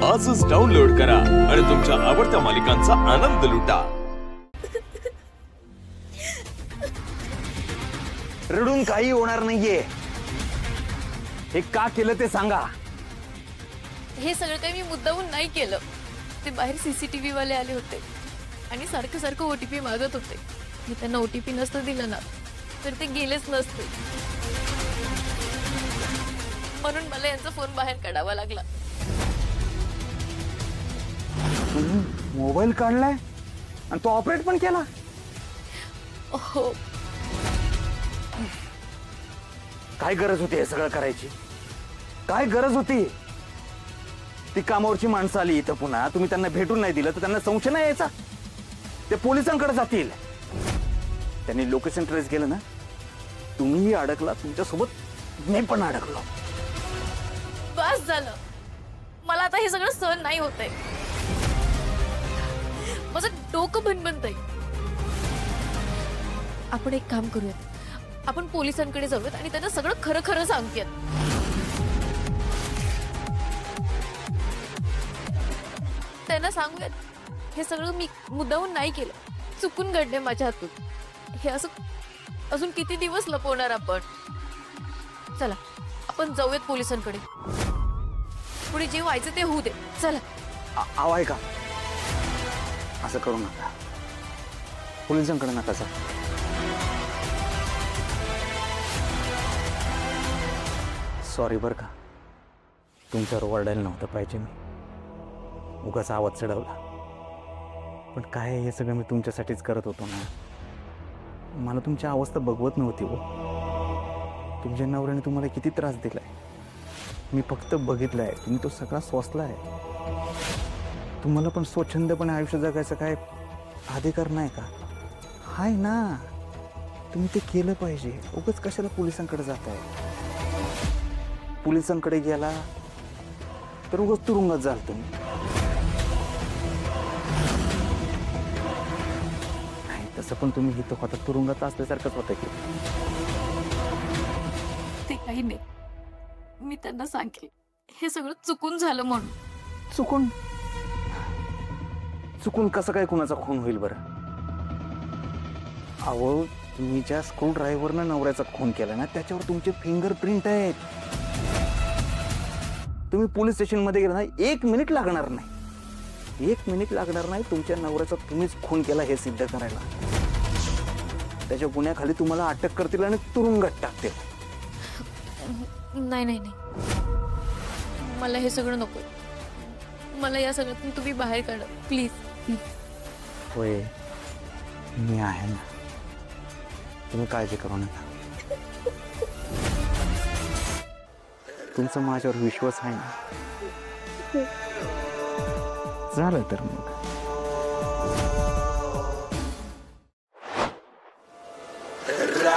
आजच डाउनलोड करा आणि तुमच्या आवडत्या मालिकांचा आनंद लुटा। रडून काही होणार नाहीये। हे का केलं ते सांगा। हे सगळं काही मी मुद्दामून नाही केलं। ते बाहेर सीसीटीव्ही वाले आले होते आणि सारखं सारखं ओटीपी मागत होते। मी त्यांना ओटीपी नसतं दिलं ना तर ते गेलेच नसते, म्हणून मला यांचा फोन बाहेर काढावा लागला। मोबाईल काढलाय आणि तो ऑपरेट पण केला। हो, काय गरज होती हे सगळं करायची? काय गरज होती? ती कामावरची माणसं आली इथं, पुन्हा तुम्ही त्यांना भेटून नाही दिलं तर त्यांना संशय नाही यायचा? ते पोलिसांकडे जातील। त्यांनी लोकेशन ट्रेस केलं ना, तुम्हीही अडकला, तुमच्यासोबत मी पण अडकलो। बस झालं, मला आता हे सगळं सहन नाही होतंय। माझं डोकं भणभणतंय। आपण एक काम करूयात, आपण पोलिसांकडे जाऊयात आणि त्यांना सगळं खरं खरं सांगूयात। त्यांना सांगूयात हे सगळं मी मुद्दामून नाही केलं, चुकून घडले माझ्या हातून। हे असं अजून किती दिवस लपवणार आपण? चला आपण जाऊयात पोलिसांकडे। पुढे जे व्हायचं ते होऊ दे, चला। आवाय का असं करू नका, पोलिसांकडे नका जा। सॉरी बर का, तुमच्यावर ओरडायला नव्हतं पाहिजे, मी उगाच आवाज चढवला। पण काय हे सगळं मी तुमच्यासाठीच करत होतो ना। मला तुमची अवस्था बघवत नव्हती हो। तुमच्या नवऱ्याने तुम्हाला किती त्रास दिलाय मी फक्त बघितलाय। तुम्ही तो सगळा सोसलाय। तुम्हाला पण स्वच्छंदपणे आयुष्य जगायचं काय अधिकार नाही का? हाय ना, तुम्ही ते केलं पाहिजे। उगाच कशाला पोलिसांकडे जाताय? पोलिसांकडे गेला तर उगाच तुरुंगात जाल तुम्ही। नाही तसं पण तुम्ही इथं होता तुरुंगात असल्यासारखंच होतं की। ते काही नाही, मी त्यांना सांगेल हे सगळं चुकून झालं म्हणून। चुकून? चुकून कसं काय कुणाचा खून होईल बरं? अहो, तुम्ही ज्या स्क्रू ड्रायव्हरनं नवऱ्याचा खून केला ना, त्याच्यावर तुमचे फिंगरप्रिंट आहेत। तुम्ही पोलीस स्टेशन मध्ये गेला ना, 1 मिनिट लागणार नाही। 1 मिनिट लागणार नाही तुमच्या नवऱ्याचा तुम्हीच खून केला हे सिद्ध करायला। त्याच्या गुन्ह्याखाली तुम्हाला अटक करतील आणि तुरुंगात टाकतील। नाही नाही नाही, मला हे सगळं नको। मला या सगळ्यातून तुम्ही बाहेर काढा प्लीज। होय, मी आहे ना, तुम्ही काळजी करू नका। तुमचा माझ्यावर विश्वास आहे ना? झालं तर मग रा